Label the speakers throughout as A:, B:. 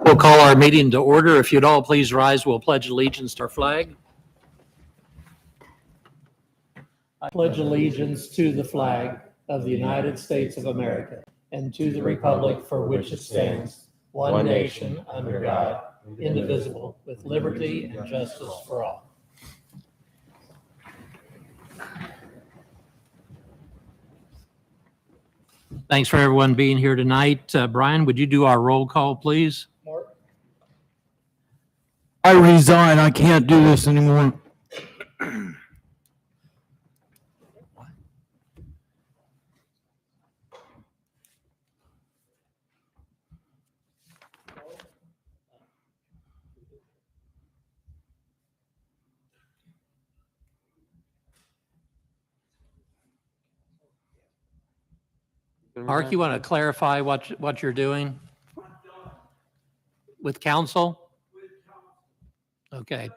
A: We'll call our meeting to order. If you'd all please rise, we'll pledge allegiance to our flag. I pledge allegiance to the flag of the United States of America and to the republic for which it stands, one nation, under God, indivisible, with liberty and justice for all. Thanks for everyone being here tonight. Brian, would you do our roll call, please?
B: I resign. I can't do this anymore.
A: Mark, you want to clarify what you're doing? With council? Okay.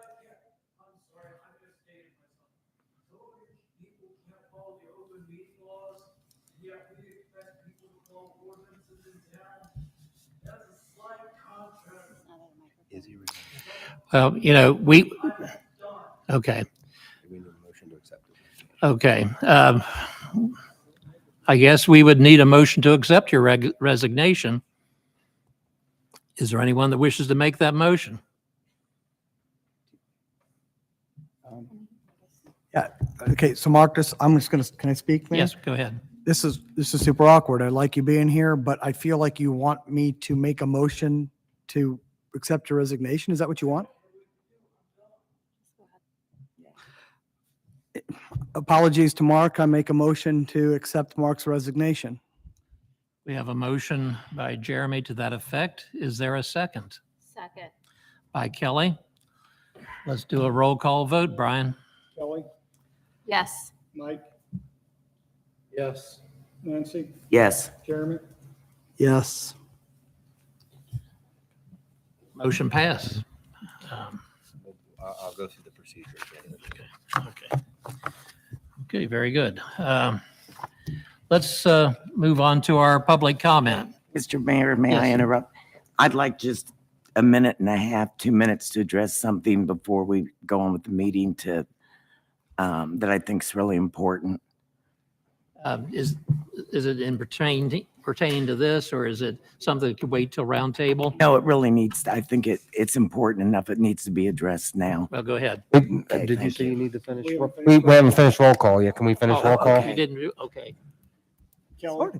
A: Well, okay. Okay. I guess we would need a motion to accept your resignation. Is there anyone that wishes to make that motion?
B: Yeah. Okay. So Mark, can I speak, man?
A: Yes, go ahead.
B: This is super awkward. I like you being here, but I feel like you want me to make a motion to accept your resignation. Is that what you want? Apologies to Mark. I make a motion to accept Mark's resignation.
A: We have a motion by Jeremy to that effect. Is there a second?
C: Second.
A: By Kelly. Let's do a roll call vote. Brian?
D: Kelly,
C: Yes.
D: Mike,
B: Yes.
D: Nancy,
E: Yes.
D: Jeremy.
B: Yes.
A: Motion passed.
F: I'll go through the procedure again.
A: Okay. Okay, very good. Let's move on to our public comment.
E: Mr. Mayor, may I
A: Yes.
E: interrupt? I'd like just a minute and a half, 2 minutes to address something before we go on with the meeting that I think is really important.
A: Is it in pertaining to this, or is it something that could wait till round table?
E: No, it really needs, I think it's important enough. It needs to be addressed now.
A: Well, go ahead.
E: Okay,
G: Did you
E: thank
G: say
E: you.
G: you need to finish?
D: We haven't
G: We
D: finished
G: we haven't finished roll call yet. Can we finish roll call?
A: You didn't do, okay.
D: Kelly,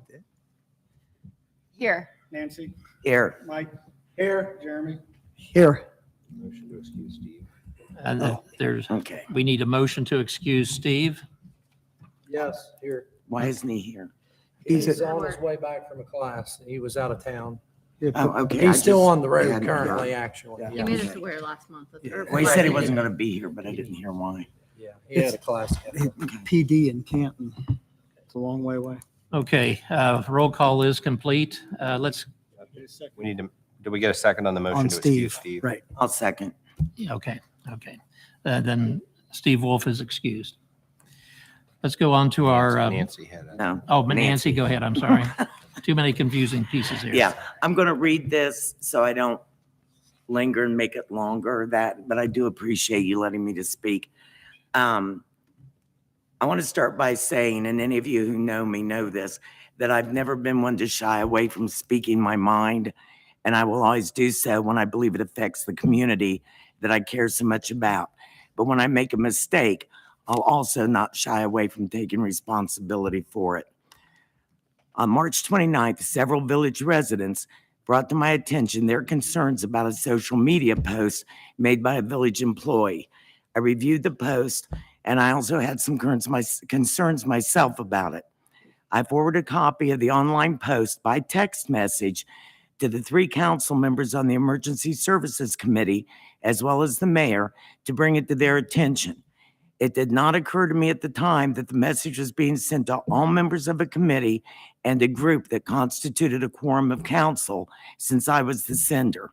C: Here.
D: Nancy,
E: Here,
D: Mike. Here. Jeremy.
B: Here.
F: Motion to excuse Steve.
A: And
E: okay.
A: we need a motion to excuse Steve.
H: Yes, here.
E: Why isn't he here?
B: He's
H: He's
B: at-
H: on his way back from a class. He was out of town.
E: Oh, okay. I
H: He's still
E: just
H: on the road
E: hadn't
H: currently,
E: heard.
H: actually.
B: Yeah.
C: He
H: Yeah,
C: made us aware last month.
H: Yeah.
E: Well, he said he wasn't going to be here, but I didn't hear why.
H: yeah. He had a class.
B: PD in Canton. It's a long way away.
A: Okay, roll call is complete. Let's,
F: We need to, do we get a second on the motion
B: On
F: to excuse
B: Steve.
F: Steve?
B: Right.
E: I'll second.
A: okay. Then Steve Wolf is excused. Let's go on to our,
F: Nancy had a.
E: No.
A: oh, Nancy, go ahead. I'm sorry. Too many confusing pieces here.
E: Yeah, I'm going to read this so I don't linger and make it longer, but I do appreciate you letting me to speak. I want to start by saying, and any of you who know me know this, that I've never been one to shy away from speaking my mind, and I will always do so when I believe it affects the community that I care so much about. But when I make a mistake, I'll also not shy away from taking responsibility for it. On March 29th, several village residents brought to my attention their concerns about a social media post made by a village employee. I reviewed the post, and I also had some concerns myself about it. I forwarded a copy of the online post by text message to the 3 council members on the Emergency Services Committee, as well as the mayor, to bring it to their attention. It did not occur to me at the time that the message was being sent to all members of a committee and a group that constituted a quorum of council, since I was the sender.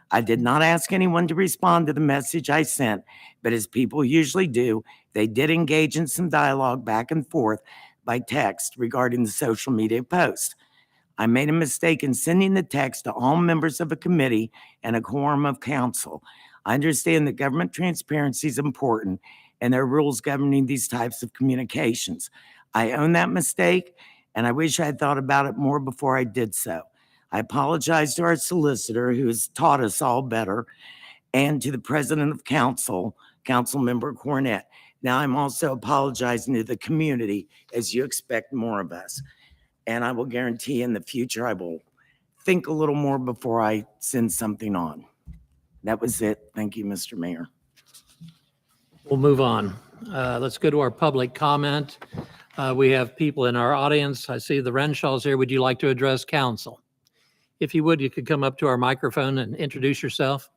E: I did not ask anyone to respond to the message I sent, but as people usually do, they did engage in some dialogue back and forth by text regarding the social media post. I made a mistake in sending the text to all members of a committee and a quorum of council. I understand that government transparency is important and there are rules governing these types of communications. I own that mistake, and I wish I had thought about it more before I did so. I apologize to our solicitor, who has taught us all better, and to the president of council, Councilmember Cornett. Now I'm also apologizing to the community, as you expect more of us. And I will guarantee in the future, I will think a little more before I send something on. That was it. Thank you, Mr. Mayor.
A: We'll move on. Let's go to our public comment. We have people in our audience. I see the Renshaws here. Would you like to address council? If you would, you could come up to our microphone and introduce yourself.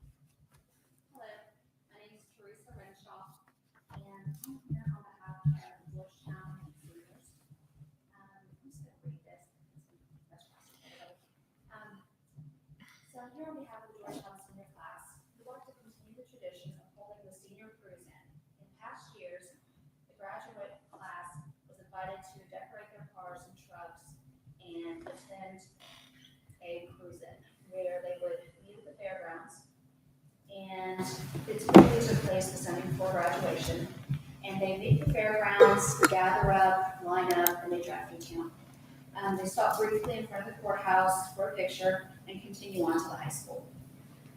I: Hello, my name is Teresa Renshaw, and I'm here on behalf of Georgetown seniors. I'm just going to read this. So I'm here on behalf of the Georgetown senior class. We want to continue the tradition of holding the senior cruise in. In past years, the graduate class was invited to decorate their cars and trucks and attend a cruise in where they would meet at the fairgrounds. And it typically took place the Sunday before graduation. And they meet the fairgrounds, gather up, line up, and they drive through town. They stop briefly in front of the courthouse for a picture and continue on to the high school.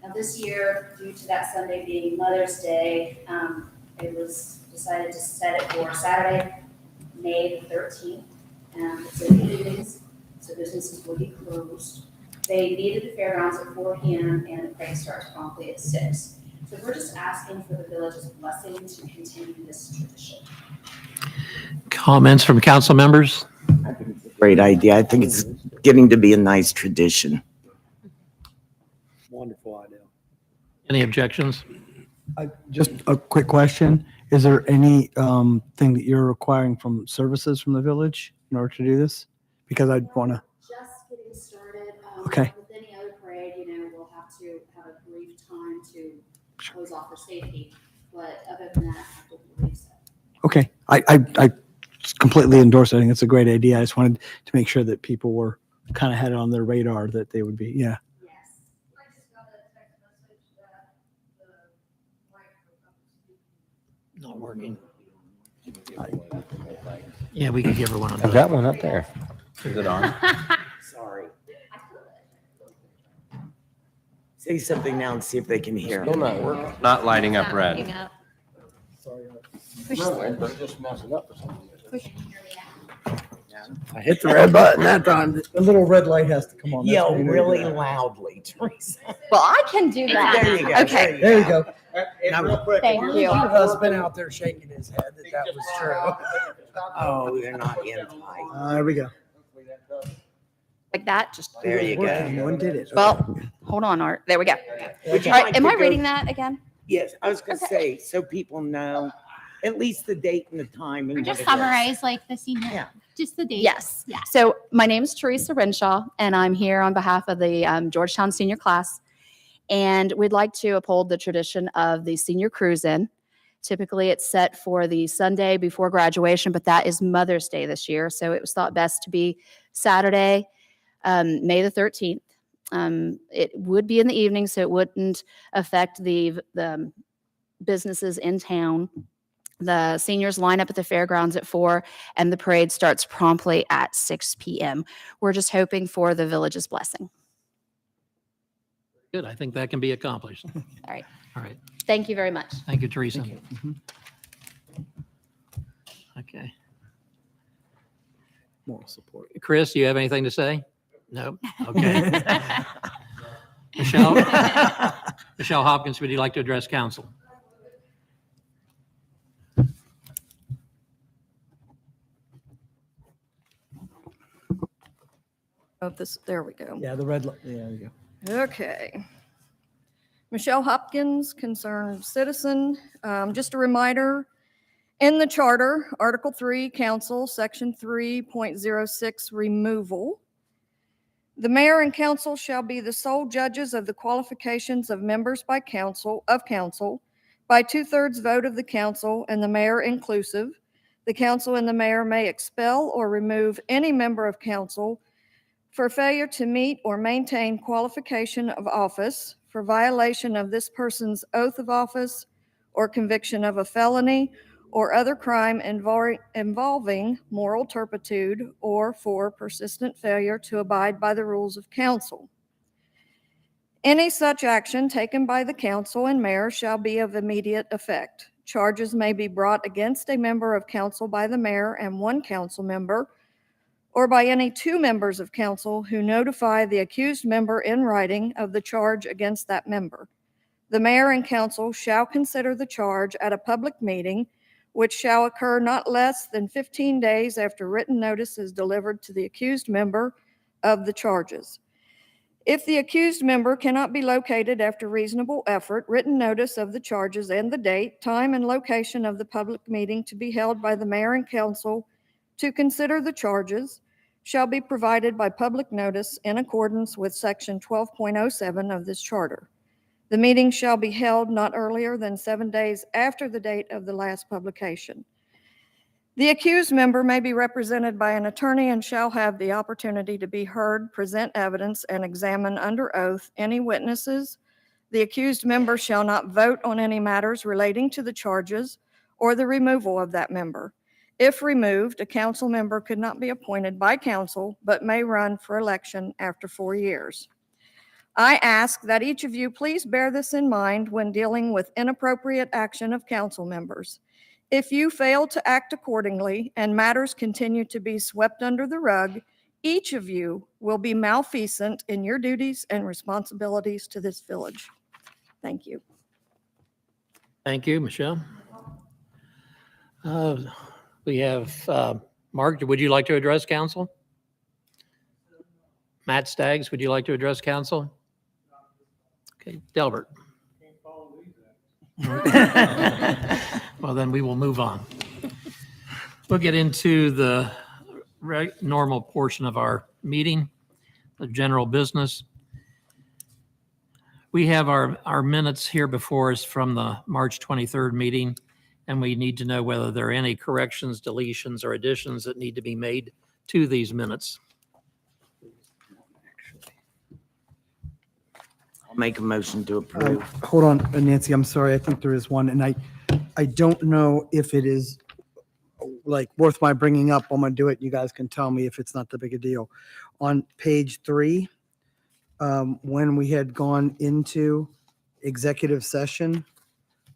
I: Now this year, due to that Sunday being Mother's Day, it was decided to set it for Saturday, May the 13th. It's in the evenings, so businesses will be closed. They meet at the fairgrounds at 4 p.m. and the parade starts promptly at 6. So we're just asking for the village's blessing to continue this tradition.
A: Comments from council members?
E: I think it's a great idea. I think it's getting to be a nice tradition.
H: Wonderful idea.
A: Any objections?
B: Just a quick question. Is there any thing that you're requiring from services from the village in order to do this? Because I'd want to,
I: Just getting started.
B: Okay.
I: With any other parade, we'll have to have a brief time to close off for safety. But other than that, I don't believe so.
B: okay. I completely endorse it. I think it's a great idea. I just wanted to make sure that people were kind of had it on their radar that they would be, yeah.
I: Yes. I just got a text message that the microphone.
A: Not working. Yeah, we could give her one on
G: I've got one up there.
F: Is it on?
E: Sorry. Say something now and see if they can hear.
G: Still not working.
F: Not lighting up
C: Not
F: red.
C: picking up.
D: Push just mess it up or something.
B: I hit the red button that time. The little red light has to come on. That's
E: Yell
B: what you need to
E: really
B: do.
E: loudly, Teresa.
J: Well, I can do that.
E: There you go.
J: Okay.
B: There you go.
D: And real quick.
J: Thank you.
H: Your husband out there shaking his head that was true.
E: Oh, they're not in tight.
B: There we go.
J: Like that, just,
E: There you go.
B: No one did it.
J: well, hold on, Art. There we go.
E: Would you
J: All right,
E: like
J: am
E: to
J: I
E: go-
J: reading that again?
E: Yes, I was gonna
J: Okay.
E: say, so people know at least the date and the time. and
C: Or
E: what
C: just
E: it is.
C: summarize like the senior,
E: Yeah.
C: just the date.
J: Yes.
C: Yeah.
J: So my name is Teresa Renshaw, and I'm here on behalf of the Georgetown senior class. And we'd like to uphold the tradition of the senior cruise-in. Typically, it's set for the Sunday before graduation, but that is Mother's Day this year. So it was thought best to be Saturday, May the 13th. It would be in the evening, so it wouldn't affect the businesses in town. The seniors line up at the fairgrounds at 4, and the parade starts promptly at 6 p.m. We're just hoping for the village's blessing.
A: Good. I think that can be accomplished.
J: All right.
A: All right.
J: Thank you very much.
A: Thank you, Teresa.
B: Mhm.
A: Okay.
B: Moral support.
A: Chris, do you have anything to say? No? Okay. Michelle? Michelle Hopkins, would you like to address council?
K: Oh, this, there we go.
B: Yeah, the red light. Yeah, there you go.
K: Okay. Michelle Hopkins, concerned citizen. Just a reminder, in the charter, Article 3, Council, Section 3.06, removal. The mayor and council shall be the sole judges of the qualifications of members by council, By 2/3 vote of the council and the mayor inclusive, the council and the mayor may expel or remove any member of council for failure to meet or maintain qualification of office, for violation of this person's oath of office, or conviction of a felony or other crime involving moral turpitude, or for persistent failure to abide by the rules of council. Any such action taken by the council and mayor shall be of immediate effect. Charges may be brought against a member of council by the mayor and one council member, or by any two members of council who notify the accused member in writing of the charge against that member. The mayor and council shall consider the charge at a public meeting, which shall occur not less than 15 days after written notice is delivered to the accused member of the charges. If the accused member cannot be located after reasonable effort, written notice of the charges and the date, time, and location of the public meeting to be held by the mayor and council to consider the charges shall be provided by public notice in accordance with Section 12.07 of this charter. The meeting shall be held not earlier than 7 days after the date of the last publication. The accused member may be represented by an attorney and shall have the opportunity to be heard, present evidence, and examine under oath any witnesses. The accused member shall not vote on any matters relating to the charges or the removal of that member. If removed, a council member could not be appointed by council, but may run for election after 4 years. I ask that each of you please bear this in mind when dealing with inappropriate action of council members. If you fail to act accordingly and matters continue to be swept under the rug, each of you will be malfeasant in your duties and responsibilities to this village. Thank you.
A: Thank you, Michelle. We have Mark, would you like to address council? Matt Staggs, would you like to address council? Okay, Delbert. Well, then we will move on. We'll get into the normal portion of our meeting, the general business. We have our minutes here before us from the March 23rd meeting, and we need to know whether there are any corrections, deletions, or additions that need to be made to these minutes.
E: I'll make a motion to approve.
B: Hold on, Nancy, I'm sorry, I think there is one, and I don't know if it is like worth my bringing up. I'm gonna do it. You guys can tell me if it's not that big a deal. On page 3, when we had gone into executive session,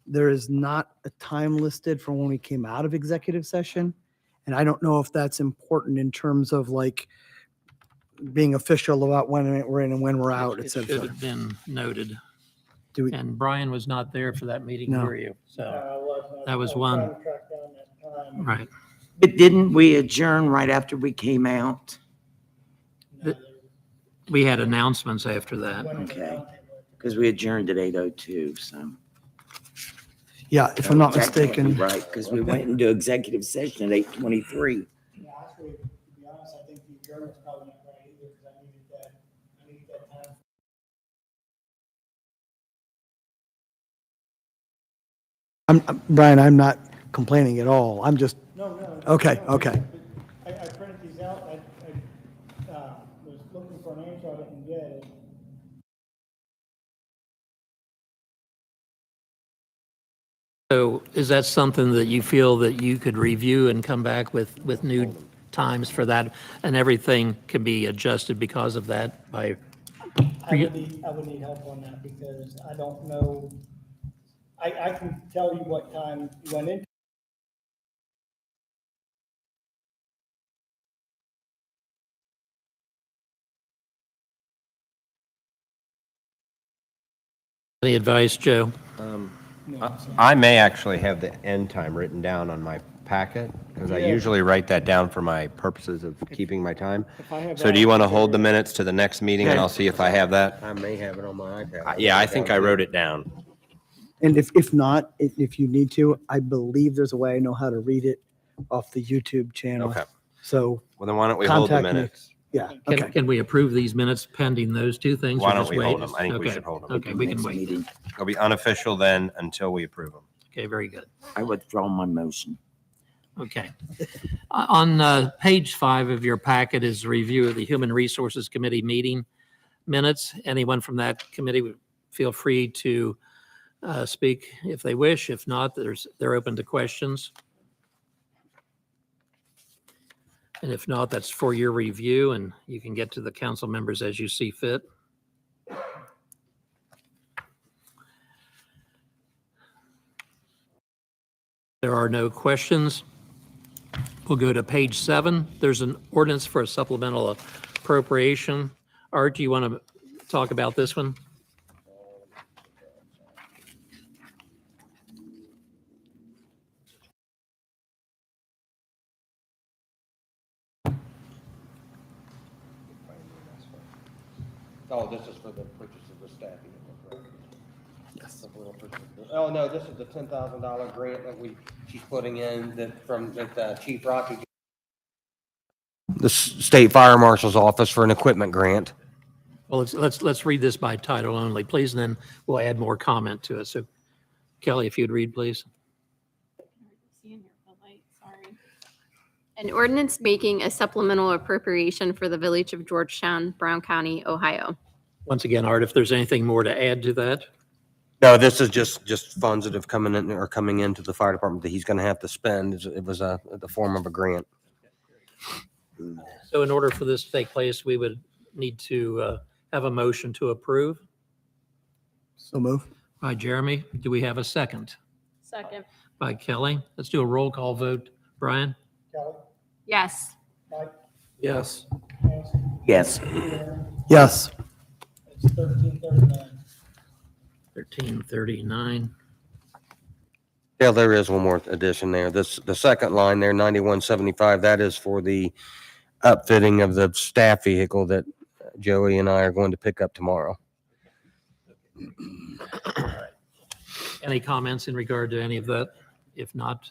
B: there is not a time listed for when we came out of executive session. And I don't know if that's important in terms of like being official about when we're in and when we're out, et
A: It should
B: cetera.
A: have been noted.
B: Do we,
A: And Brian was not there for that meeting,
B: No.
A: were you? So that was one. Right.
E: But didn't we adjourn right after we came out?
A: We had announcements after that.
E: Okay, because we adjourned at 8:02, so.
B: yeah, if I'm not
E: Technically
B: mistaken,
E: Right, because we went into executive session at 8:23.
H: Yeah, actually, to be honest, I think the adjournment's probably not right either, because I needed that time.
B: Brian, I'm not complaining at all. I'm just,
H: No, no.
B: Okay,
H: no,
B: okay.
H: I printed these out, I was looking for an answer I didn't get.
A: So is that something that you feel that you could review and come back with new times for that? And everything can be adjusted because of that by,
H: I would need help on that, because I don't know, I can tell you what time you went in.
A: any advice, Joe?
F: I may actually have the end time written down on my packet, because I
H: Yeah.
F: usually write that down for my purposes of keeping my time.
H: If I have
F: So do
H: that-
F: you want to hold the minutes to the next meeting, and I'll see if I have that?
D: I may have it on my iPad.
F: Yeah, I think I wrote it down.
B: and if not, if you need to, I believe there's a way I know how to read it off the YouTube channel.
F: Okay.
B: So
F: Well, then why don't we hold the
B: Contact me.
F: minutes?
B: Yeah, okay.
A: Can we approve these minutes pending those two things? or
F: Why don't
A: just
F: we
A: wait?
F: hold them? I think we
A: Okay.
F: should hold them.
A: Okay, we can
E: Next
A: wait.
E: meeting.
F: It'll be unofficial then until we approve them.
A: Okay, very good.
E: I withdraw my motion.
A: Okay. On page 5 of your packet is a review of the Human Resources Committee meeting minutes. Anyone from that committee would feel free to speak if they wish. If not, they're open to questions. And if not, that's for your review, and you can get to the council members as you see fit. There are no questions. We'll go to page 7. There's an ordinance for a supplemental appropriation. Art, do you want to talk about this one?
G: Oh, this is for the purchase of the staff vehicle, correct? Yes. Oh, no, this is the $10,000 grant that she's putting in that Chief Rocky. The State Fire Marshal's Office for an equipment grant.
A: Well, let's read this by title only, please, and then we'll add more comment to it. So Kelly, if you'd read, please.
C: An ordinance making a supplemental appropriation for the Village of Georgetown, Brown County, Ohio.
A: Once again, Art, if there's anything more to add to that.
G: No, this is just funds that have coming into the fire department that he's going to have to spend. It was the form of a grant.
A: So in order for this to take place, we would need to have a motion to approve
B: So move.
A: by Jeremy. Do we have a second?
C: Second.
A: By Kelly. Let's do a roll call vote. Brian?
H: Kelly,
C: Yes.
H: Mike,
A: Yes.
H: Nancy,
E: Yes.
H: Aaron,
B: Yes.
H: it's 1339.
A: 1339.
G: Yeah, there is one more addition there. The second line there, 9175, that is for the upfitting of the staff vehicle that Joey and I are going to pick up tomorrow.
A: Any comments in regard to any of that? If not,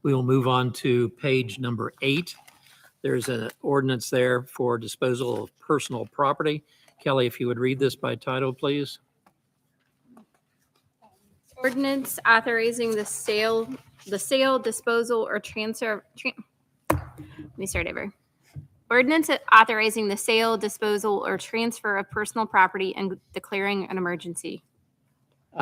A: we will move on to page number 8. There's an ordinance there for disposal of personal property. Kelly, if you would read this by title, please.
C: Ordinance authorizing the sale, disposal, or transfer. Let me start over. Ordinance authorizing the sale, disposal, or transfer of personal property and declaring an emergency.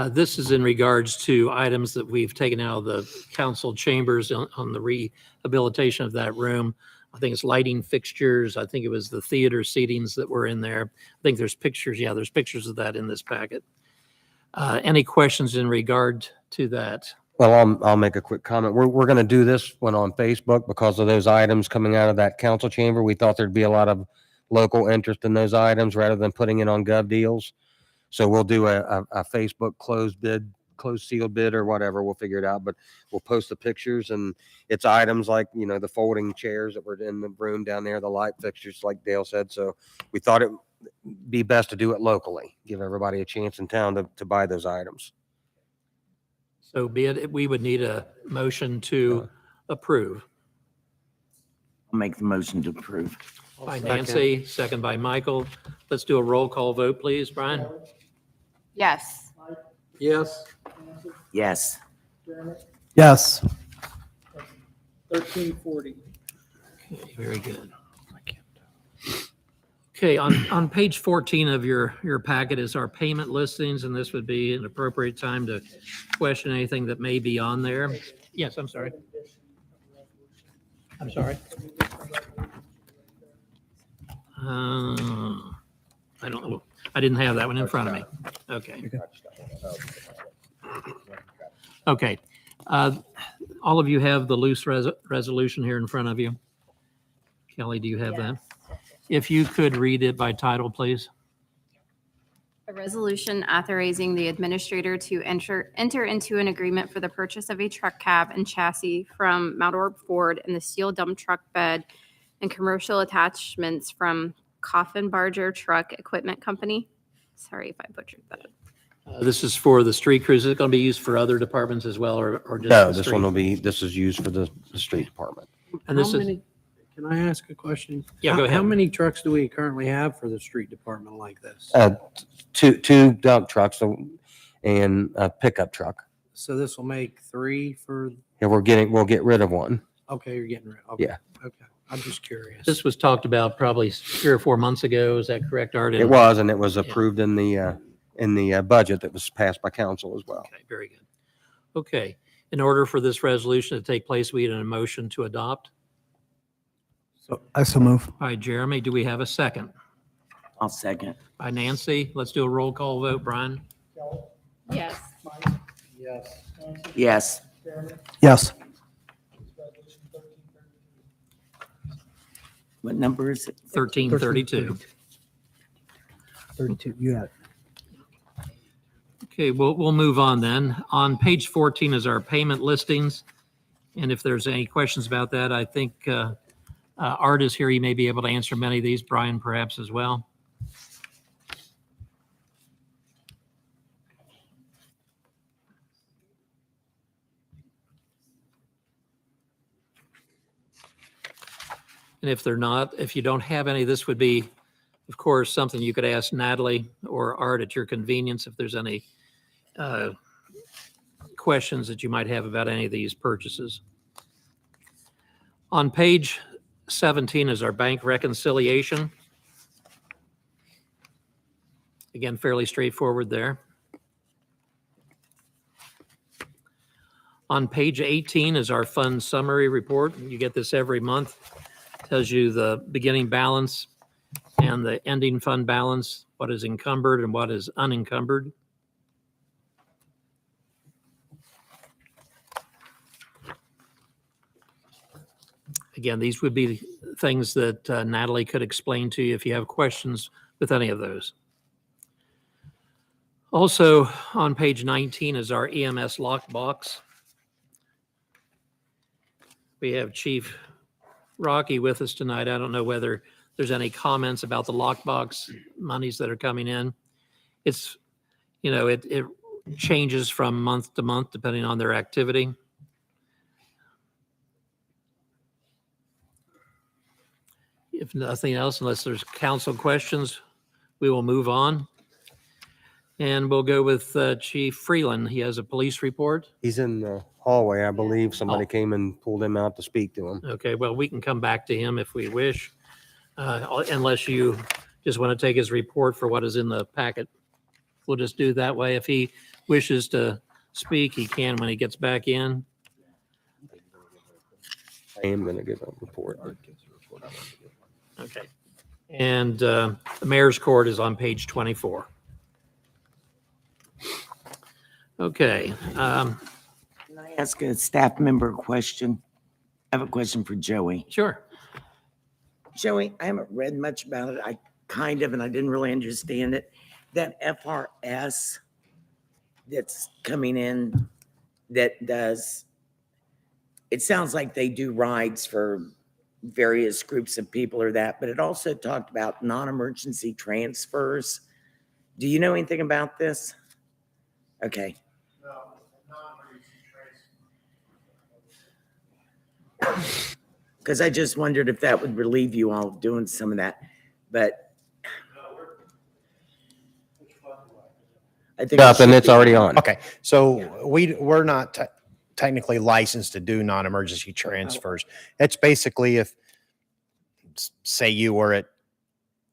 A: This is in regards to items that we've taken out of the council chambers on the rehabilitation of that room. I think it's lighting fixtures. I think it was the theater seatings that were in there. I think there's pictures. Yeah, there's pictures of that in this packet. Any questions in regard to that?
G: Well, I'll make a quick comment. We're going to do this one on Facebook because of those items coming out of that council chamber. We thought there'd be a lot of local interest in those items rather than putting it on Gov Deals. So we'll do a Facebook closed sealed bid or whatever. We'll figure it out, but we'll post the pictures and it's items like, the folding chairs that were in the room down there, the light fixtures, like Dale said. So we thought it be best to do it locally, give everybody a chance in town to buy those items.
A: So be it, we would need a motion to approve.
E: I'll make the motion to approve.
A: By Nancy, second by Michael. Let's do a roll call vote, please. Brian?
C: Yes.
A: Yes.
H: Nancy,
E: Yes.
H: Jeremy,
B: Yes.
H: 1340.
A: Okay, very good. Okay, on page 14 of your packet is our payment listings, and this would be an appropriate time to question anything that may be on there. Yes, I'm sorry. I'm sorry. I don't know. I didn't have that one in front of me. Okay. Okay. All of you have the loose resolution here in front of you. Kelly, do you have that? If you could read it by title, please.
C: A resolution authorizing the administrator to enter into an agreement for the purchase of a truck cab and chassis from Maldorp Ford and the steel dump truck bed and commercial attachments from Coffin Barger Truck Equipment Company. Sorry if I butchered that.
A: This is for the street crews. Is it going to be used for other departments as well, or just
G: No,
A: the
G: this
A: street?
G: one this is used for the street department.
A: And this
E: How
A: is,
E: many
L: Can I ask a question?
A: Yeah, go
L: How
A: ahead.
L: many trucks do we currently have for the street department like this?
G: Two dump trucks and a pickup truck.
L: So this will make 3 for,
G: Yeah, we'll get rid of one.
L: okay, you're getting rid, okay.
G: Yeah.
L: Okay, I'm just curious.
A: This was talked about probably 3 or 4 months ago. Is that correct, Art?
G: It was, and it was approved in the budget that was passed by council as well.
A: Okay, very good. Okay, in order for this resolution to take place, we need a motion to adopt.
B: So I so move.
A: All right, Jeremy, do we have a second?
E: I'll second.
A: By Nancy, let's do a roll call vote. Brian?
H: Kelly,
C: Yes.
H: Mike,
L: Yes.
H: Nancy,
E: Yes.
H: Jeremy,
B: Yes.
H: it's resolution 1332.
E: What number is it?
A: 1332.
B: 32, you got it.
A: Okay, we'll move on then. On page 14 is our payment listings. And if there's any questions about that, I think Art is here. He may be able to answer many of these. Brian perhaps as well. And if they're not, if you don't have any, this would be, of course, something you could ask Natalie or Art at your convenience if there's any questions that you might have about any of these purchases. On page 17 is our bank reconciliation. Again, fairly straightforward there. On page 18 is our fund summary report. You get this every month. Tells you the beginning balance and the ending fund balance, what is encumbered and what is unencumbered. Again, these would be things that Natalie could explain to you if you have questions with any of those. Also, on page 19 is our EMS lockbox. We have Chief Rocky with us tonight. I don't know whether there's any comments about the lockbox monies that are coming in. It's, it changes from month to month depending on their activity. If nothing else, unless there's council questions, we will move on. And we'll go with Chief Freeland. He has a police report.
G: He's in the hallway, I believe.
A: Oh.
G: Somebody came and pulled him out to speak to him.
A: Okay, well, we can come back to him if we wish, unless you just want to take his report for what is in the packet. We'll just do that way. If he wishes to speak, he can when he gets back in.
G: I am going to give a report.
A: Okay. And the mayor's court is on page 24. Okay.
E: Can I ask a staff member a question? I have a question for Joey.
A: Sure.
E: Joey, I haven't read much about it. I and I didn't really understand it. That FRS that's coming in that does, it sounds like they do rides for various groups of people or that, but it also talked about non-emergency transfers. Do you know anything about this? Okay. Because I just wondered if that would relieve you all doing some of that, but I think
G: Nothing, it's already on.
M: Okay, so we're not technically licensed to do non-emergency transfers. It's basically if, say you were at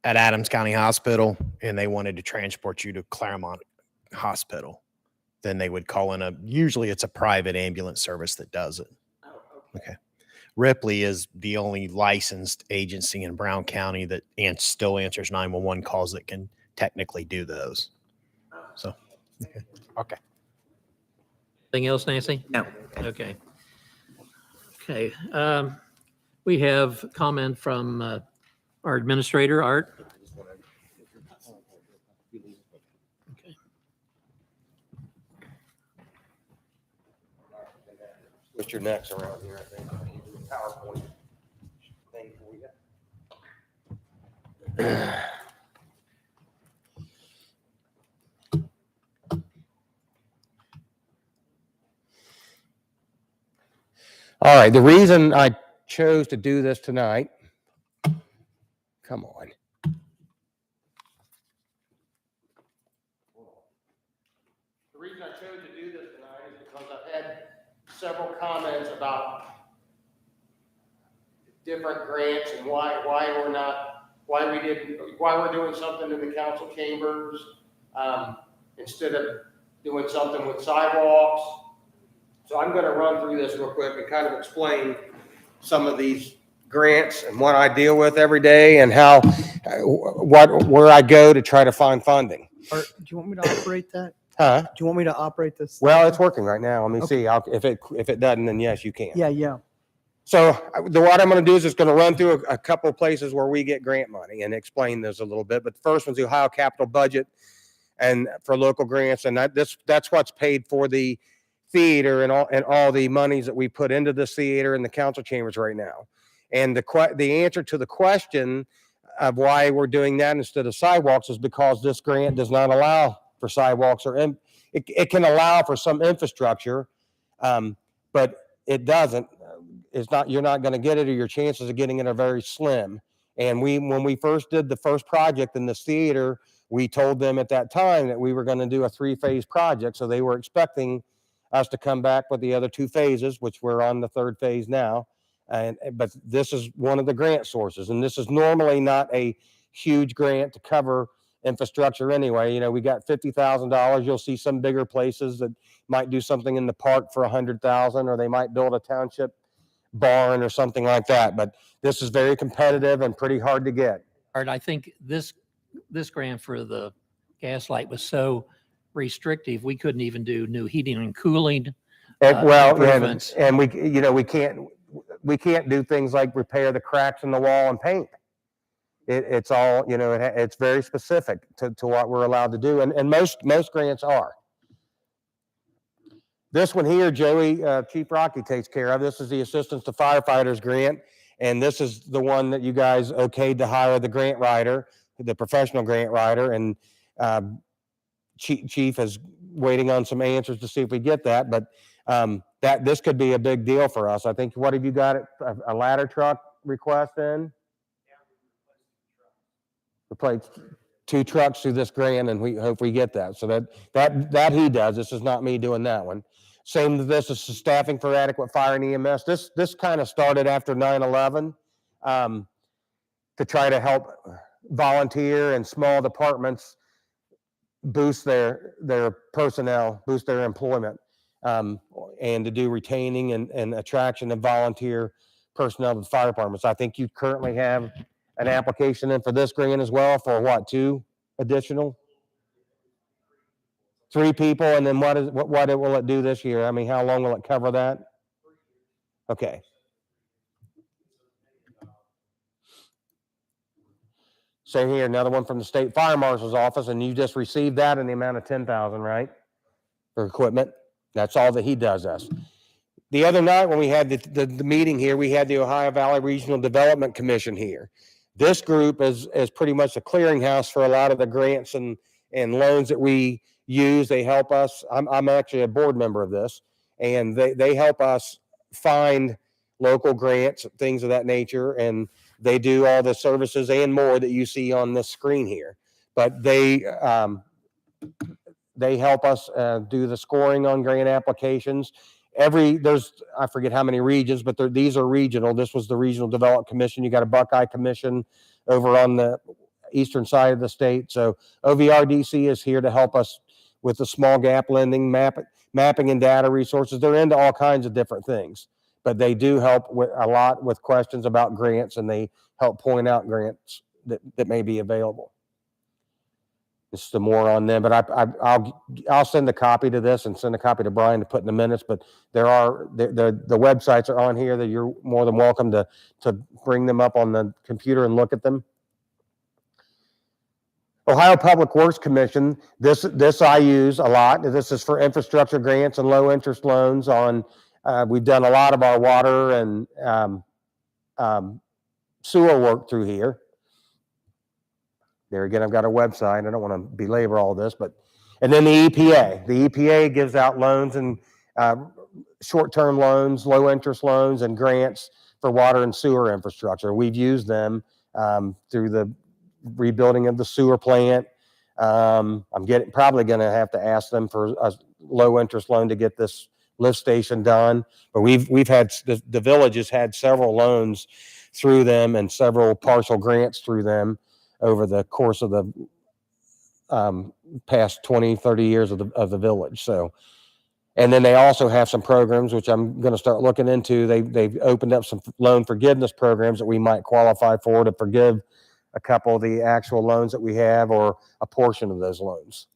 M: Adams County Hospital and they wanted to transport you to Claremont Hospital, then they would call in usually it's a private ambulance service that does it. Okay. Ripley is the only licensed agency in Brown County that still answers 911 calls that can technically do those. So, okay.
A: Anything else, Nancy?
E: No.
A: Okay. Okay. We have comment from our administrator, Art. Okay.
G: What's your next around here, I think? PowerPoint thing for you. All right, the reason I chose to do this tonight, come on. The reason I chose to do this tonight is because I've had several comments about different grants and why we're doing something in the council chambers instead of doing something with sidewalks. So I'm going to run through this real quick and kind of explain some of these grants and what I deal with every day and how where I go to try to find funding.
B: Art, do you want me to operate that?
G: Huh?
B: Do you want me to operate this?
G: Well, it's working right now. Let me
B: Okay.
G: see. If it doesn't, then yes, you can.
B: Yeah.
G: So what I'm going to do is just going to run through a couple of places where we get grant money and explain those a little bit. But the first one's the Ohio Capital Budget and for local grants. And that's what's paid for the theater and all the monies that we put into this theater and the council chambers right now. And the answer to the question of why we're doing that instead of sidewalks is because this grant does not allow for sidewalks it can allow for some infrastructure, but it doesn't. You're not going to get it, or your chances of getting it are very slim. And when we first did the first project in this theater, we told them at that time that we were going to do a 3-phase project. So they were expecting us to come back with the other 2 phases, which we're on the 3rd phase now. But this is one of the grant sources, and this is normally not a huge grant to cover infrastructure anyway. You know, we got $50,000. You'll see some bigger places that might do something in the park for $100,000, or they might build a township barn or something like that. But this is very competitive and pretty hard to get.
A: Art, I think this grant for the gas light was so restrictive, we couldn't even do new heating and cooling. Improvements.
G: And we can't do things like repair the cracks in the wall and paint. It's all, it's very specific to what we're allowed to do. And most grants are. This one here, Joey, Chief Rocky takes care of. This is the Assistance to Firefighters grant. And this is the one that you guys okayed to hire the grant writer, the professional grant writer. And Chief is waiting on some answers to see if we get that. But this could be a big deal for us. I think, what have you got? A ladder truck request in? Replace 2 trucks through this grant, and we hope we get that. So that he does. This is not me doing that one. Same with this is staffing for adequate fire and EMS. This kind of started after 9/11 to try to help volunteer and small departments boost their personnel, boost their employment, and to do retaining and attraction of volunteer personnel to the fire departments. I think you currently have an application in for this grant as well for what, 2 additional? 3 people, and then what will it do this year? I mean, how long will it cover that? Okay. Same here, another one from the State Fire Marshal's office, and you just received that in the amount of $10,000, right? For equipment. That's all that he does us. The other night when we had the meeting here, we had the Ohio Valley Regional Development Commission here. This group is pretty much a clearinghouse for a lot of the grants and loans that we use. They help us. I'm actually a board member of this, and they help us find local grants, things of that nature, and they do all the services and more that you see on this screen here. But they help us do the scoring on grant applications. I forget how many regions, but these are regional. This was the Regional Development Commission. You got a Buckeye Commission over on the eastern side of the state. So OVRDC is here to help us with the small gap lending, mapping and data resources. They're into all kinds of different things, but they do help a lot with questions about grants, and they help point out grants that may be available. This is the more on them, but I'll send a copy to this and send a copy to Brian to put in the minutes. But the websites are on here that you're more than welcome to bring them up on the computer and look at them. Ohio Public Works Commission. This I use a lot. This is for infrastructure grants and low interest loans on. We've done a lot of our water and sewer work through here. There again, I've got a website. I don't want to belabor all this, and then the EPA. The EPA gives out loans and short-term loans, low-interest loans, and grants for water and sewer infrastructure. We've used them through the rebuilding of the sewer plant. I'm probably going to have to ask them for a low interest loan to get this lift station done. But we've had the village has had several loans through them and several partial grants through them over the course of the past 20, 30 years of the village. So, and then they also have some programs, which I'm going to start looking into. They've opened up some loan forgiveness programs that we might qualify for to forgive a couple of the actual loans that we have or a portion of those loans.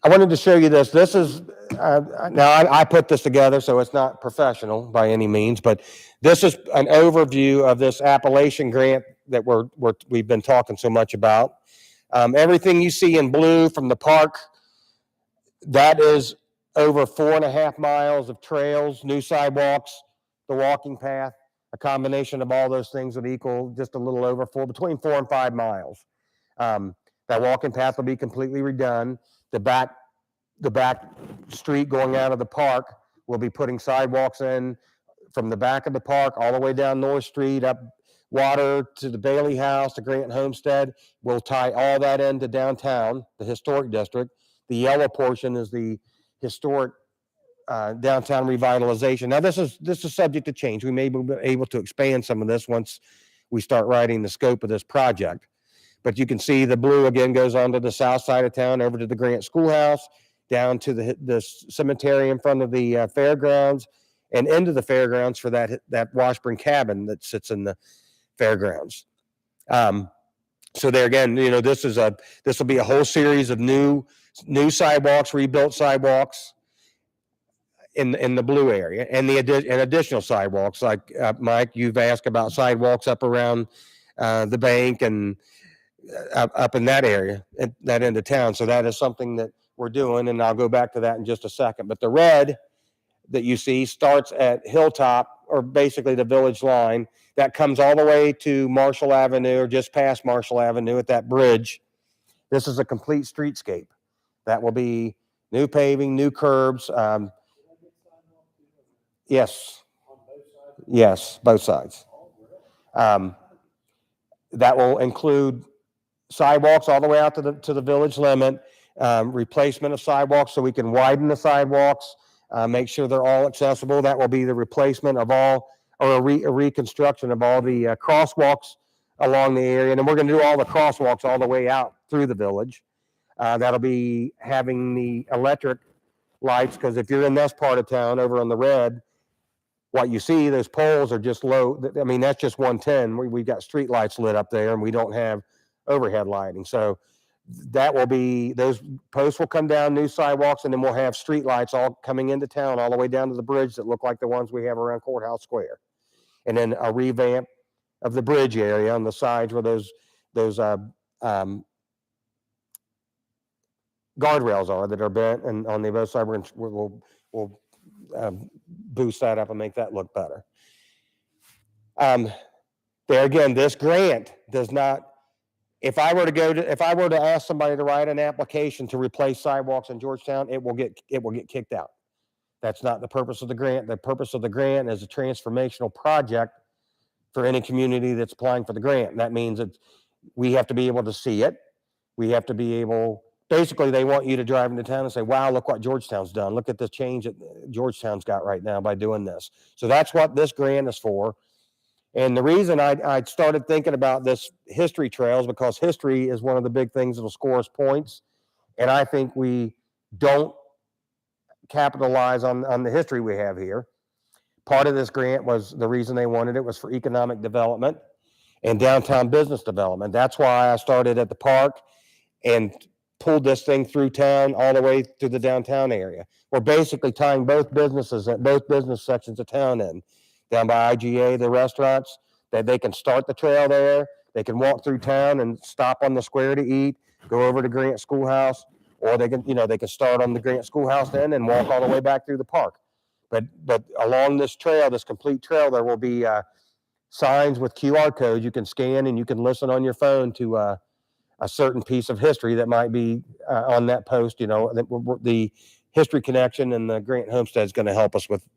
G: I wanted to show you this. This is, now I put this together, so it's not professional by any means, but this is an overview of this Appalachian grant that we've been talking so much about. Everything you see in blue from the park, that is over 4.5 miles of trails, new sidewalks, the walking path. A combination of all those things would equal just a little over between 4 and 5 miles. That walking path will be completely redone. The back street going out of the park, we'll be putting sidewalks in from the back of the park all the way down North Street, up Water to the Bailey House, to Grant Homestead. We'll tie all that into downtown, the historic district. The yellow portion is the historic downtown revitalization. Now, this is subject to change. We may be able to expand some of this once we start writing the scope of this project. But you can see the blue again goes on to the south side of town, over to the Grant Schoolhouse, down to the cemetery in front of the fairgrounds, and into the fairgrounds for that Washburn cabin that sits in the fairgrounds. So there again, this will be a whole series of new sidewalks, rebuilt sidewalks in the blue area, and additional sidewalks. Like Mike, you've asked about sidewalks up around the bank and up in that area, at that end of town. So that is something that we're doing, and I'll go back to that in just a second. But the red that you see starts at Hilltop, or basically the village line, that comes all the way to Marshall Avenue, or just past Marshall Avenue at that bridge. This is a complete streetscape. That will be new paving, new curbs. Yes, both sides. That will include sidewalks all the way out to the village limit, replacement of sidewalks so we can widen the sidewalks, make sure they're all accessible. That will be the replacement of all, or a reconstruction of all the crosswalks along the area. And then we're going to do all the crosswalks all the way out through the village. That'll be having the electric lights, because if you're in this part of town over on the red, what you see, those poles are just low. I mean, that's just 110. We've got street lights lit up there, and we don't have overhead lighting. So that will be, those posts will come down, new sidewalks, and then we'll have street lights all coming into town all the way down to the bridge that look like the ones we have around Courthouse Square. And then a revamp of the bridge area on the sides where those guardrails are that are bent, and on the both sides we'll boost that up and make that look better. There again, this grant does not. If I were to ask somebody to write an application to replace sidewalks in Georgetown, it will get kicked out. That's not the purpose of the grant. The purpose of the grant is a transformational project for any community that's applying for the grant. And that means that we have to be able to see it. We have to be able. Basically, they want you to drive into town and say, wow, look what Georgetown's done. Look at the change that Georgetown's got right now by doing this. So that's what this grant is for. And the reason I started thinking about this history trails, because history is one of the big things that'll score us points. And I think we don't capitalize on the history we have here. Part of this grant was, the reason they wanted it was for economic development and downtown business development. That's why I started at the park and pulled this thing through town all the way to the downtown area. We're basically tying both business sections of town in. Down by IGA, the restaurants, that they can start the trail there. They can walk through town and stop on the square to eat, go over to Grant Schoolhouse, or they can start on the Grant Schoolhouse then and walk all the way back through the park. But along this trail, this complete trail, there will be signs with QR codes you can scan, and you can listen on your phone to a certain piece of history that might be on that post. The History Connection and the Grant Homestead is going to help us with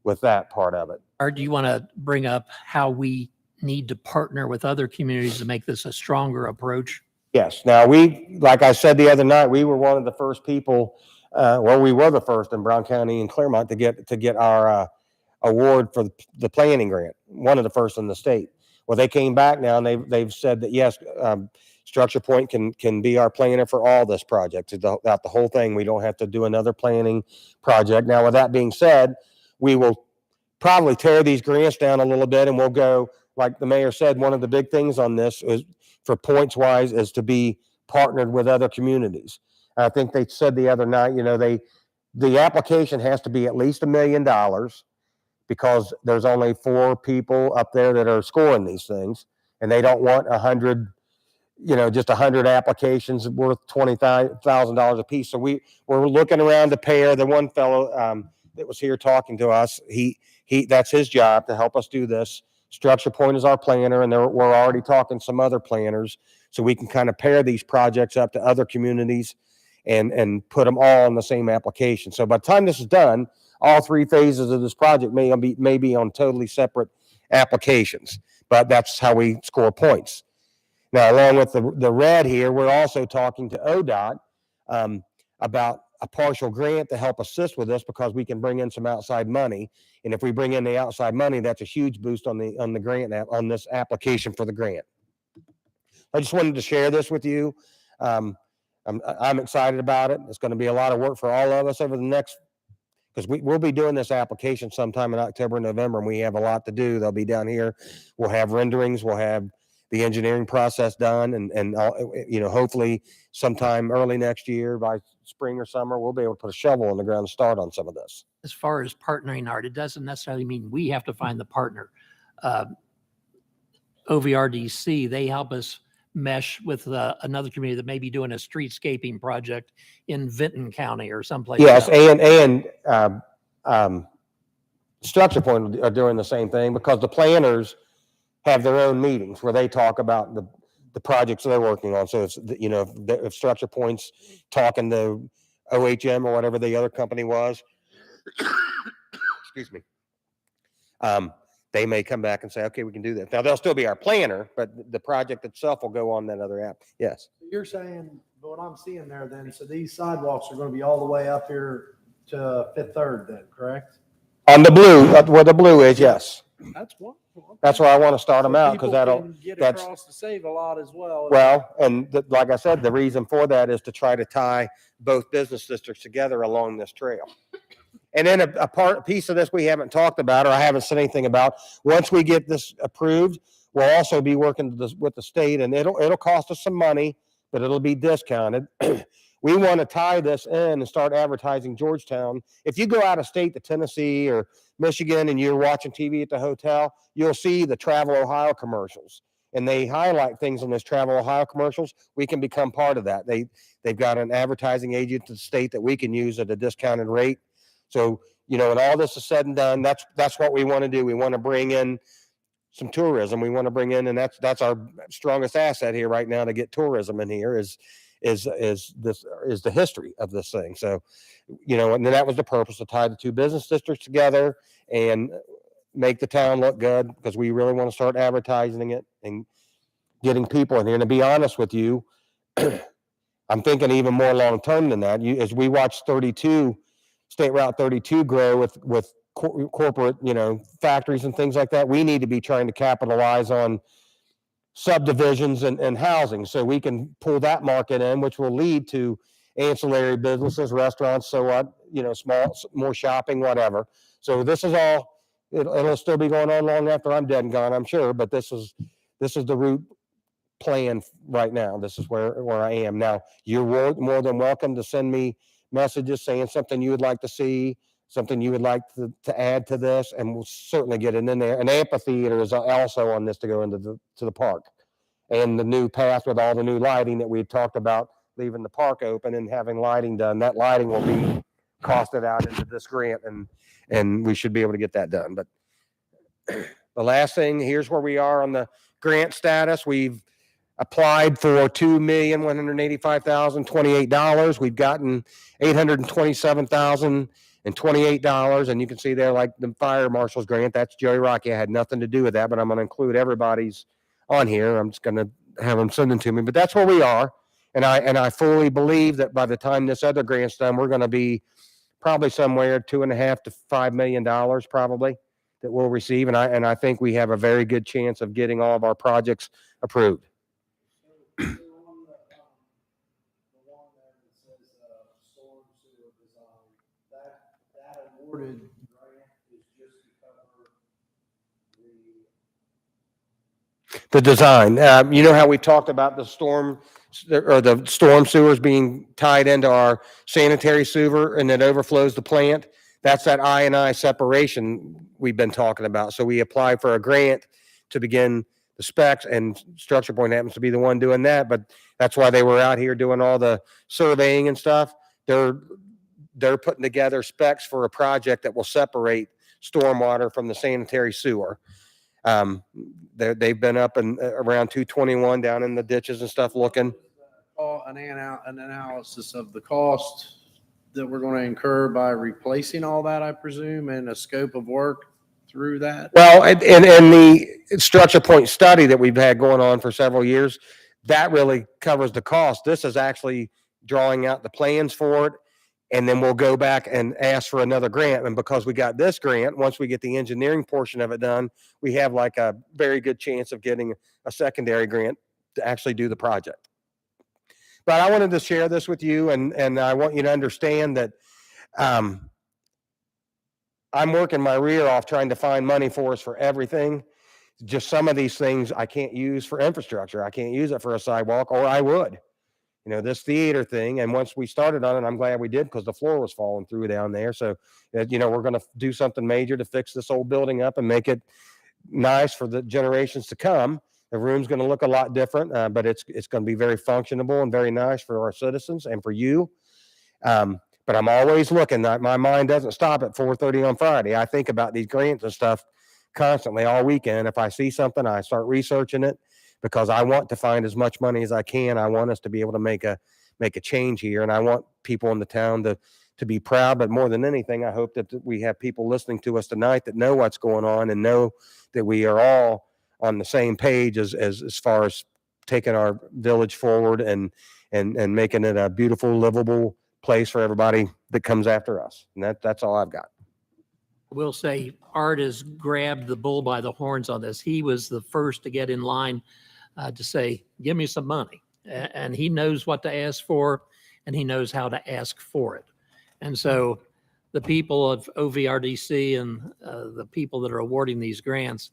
G: with that part of it.
A: Or do you want to bring up how we need to partner with other communities to make this a stronger approach?
G: Yes. Now, like I said the other night, we were one of the first people, we were the first in Brown County and Claremont to get our award for the planning grant, one of the first in the state. Well, they came back now and they've said that, yes, Structure Point can be our planner for all this project, throughout the whole thing. We don't have to do another planning project. Now, with that being said, we will probably tear these grants down a little bit, and we'll go, like the mayor said, one of the big things on this is, for points wise, is to be partnered with other communities. I think they said the other night, the application has to be at least $1 million, because there's only 4 people up there that are scoring these things, and they don't want 100, just 100 applications worth $20,000 a piece. So we're looking around to pair. The one fellow that was here talking to us, that's his job to help us do this. Structure Point is our planner, and we're already talking some other planners, so we can kind of pair these projects up to other communities and put them all in the same application. So by the time this is done, all 3 phases of this project may be on totally separate applications, but that's how we score points. Now, along with the red here, we're also talking to ODOT about a partial grant to help assist with this, because we can bring in some outside money. And if we bring in the outside money, that's a huge boost on the grant on this application for the grant. I just wanted to share this with you. I'm excited about it. It's going to be a lot of work for all of us over the next, because we'll be doing this application sometime in October, November, and we have a lot to do. They'll be down here. We'll have renderings. We'll have the engineering process done, and hopefully sometime early next year, by spring or summer, we'll be able to put a shovel in the ground and start on some of this.
A: As far as partnering, Art, it doesn't necessarily mean we have to find the partner. OVRDC, they help us mesh with another community that may be doing a streetscaping project in Vinton County or someplace
G: Yes,
A: else.
G: and Structure Point are doing the same thing, because the planners have their own meetings where they talk about the projects they're working on. So if Structure Point's talking to OHM or whatever the other company was, excuse me, they may come back and say, okay, we can do that. Now, they'll still be our planner, but the project itself will go on that other app. Yes.
L: You're saying, what I'm seeing there then, so these sidewalks are going to be all the way up here to Fifth Third then, correct?
G: On the blue, where the blue is, yes.
L: That's wonderful.
G: That's where I want to start them out, because
L: Get
G: that's
L: across to save a lot as well.
G: well, and like I said, the reason for that is to try to tie both business districts together along this trail. And then a piece of this we haven't talked about, or I haven't said anything about. Once we get this approved, we'll also be working with the state, and it'll cost us some money, but it'll be discounted. We want to tie this in and start advertising Georgetown. If you go out of state to Tennessee or Michigan and you're watching TV at the hotel, you'll see the Travel Ohio commercials, and they highlight things on those Travel Ohio commercials. We can become part of that. They've got an advertising agent to the state that we can use at a discounted rate. So, when all this is said and done, that's what we want to do. We want to bring in some tourism. We want to bring in, and that's our strongest asset here right now, to get tourism in here is the history of this thing. So, and then that was the purpose, to tie the 2 business districts together and make the town look good, because we really want to start advertising it and getting people in here. And to be honest with you, I'm thinking even more long-term than that. As we watch State Route 32 grow with corporate, factories and things like that, we need to be trying to capitalize on subdivisions and housing, so we can pull that market in, which will lead to ancillary businesses, restaurants, so what, small, more shopping, whatever. So this is all, it'll still be going on long after I'm dead and gone, I'm sure, but this is the route plan right now. This is where I am now. You're more than welcome to send me messages saying something you would like to see, something you would like to add to this, and we'll certainly get it in there. An amphitheater is also on this to go into the park, and the new path with all the new lighting that we talked about, leaving the park open and having lighting done. That lighting will be costed out into this grant, and we should be able to get that done. But the last thing, here's where we are on the grant status. We've applied for $2,185,028. We've gotten $827,028. And you can see there, like the fire marshal's grant, that's Joey Rocky. I had nothing to do with that, but I'm going to include everybody's on here. I'm just going to have them send them to me, but that's where we are. And I fully believe that by the time this other grant's done, we're going to be probably somewhere $2.5 to $5 million probably that we'll receive. And I think we have a very good chance of getting all of our projects approved.
L: So on the one there that says, storm sewer design, that awarded grant is just to cover
G: The design, you know how we talked about the storm sewers being tied into our sanitary sewer and it overflows the plant? That's that I separation we've been talking about. So we applied for a grant to begin the specs, and Structure Point happens to be the one doing that, but that's why they were out here doing all the surveying and stuff. They're putting together specs for a project that will separate stormwater from the sanitary sewer. They've been up and around 221 down in the ditches and stuff looking.
L: an analysis of the cost that we're going to incur by replacing all that, I presume, and a scope of work through that?
G: Well, and the Structure Point study that we've had going on for several years, that really covers the cost. This is actually drawing out the plans for it. And then we'll go back and ask for another grant. And because we got this grant, once we get the engineering portion of it done, we have like a very good chance of getting a secondary grant to actually do the project. But I wanted to share this with you, and I want you to understand that I'm working my rear off trying to find money for us for everything. Just some of these things I can't use for infrastructure. I can't use it for a sidewalk, or I would. You know, this theater thing. And once we started on it, I'm glad we did, because the floor was falling through down there. So, you know, we're going to do something major to fix this old building up and make it nice for the generations to come. The room's going to look a lot different, but it's going to be very functionable and very nice for our citizens and for you. But I'm always looking. My mind doesn't stop at 4:30 on Friday. I think about these grants and stuff constantly all weekend. If I see something, I start researching it, because I want to find as much money as I can. I want us to be able to make a change here. And I want people in the town to be proud. But more than anything, I hope that we have people listening to us tonight that know what's going on and know that we are all on the same page as far as taking our village forward and making it a beautiful, livable place for everybody that comes after us. And that's all I've got.
A: We'll say Art has grabbed the bull by the horns on this. He was the first to get in line to say, give me some money. And he knows what to ask for, and he knows how to ask for it. And so the people of OVRDC and the people that are awarding these grants,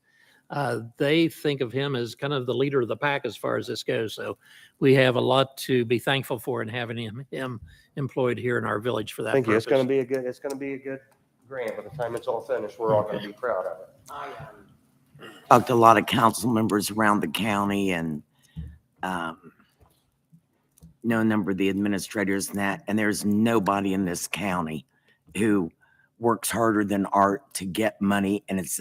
A: they think of him as kind of the leader of the pack as far as this goes. So we have a lot to be thankful for in having him employed here in our village for that
G: Thank you.
A: purpose.
G: It's going to be a good grant. By the time it's all finished, we're all going to be proud of it.
E: Talked to a lot of council members around the county, and know a number of the administrators and that, and there's nobody in this county who works harder than Art to get money and is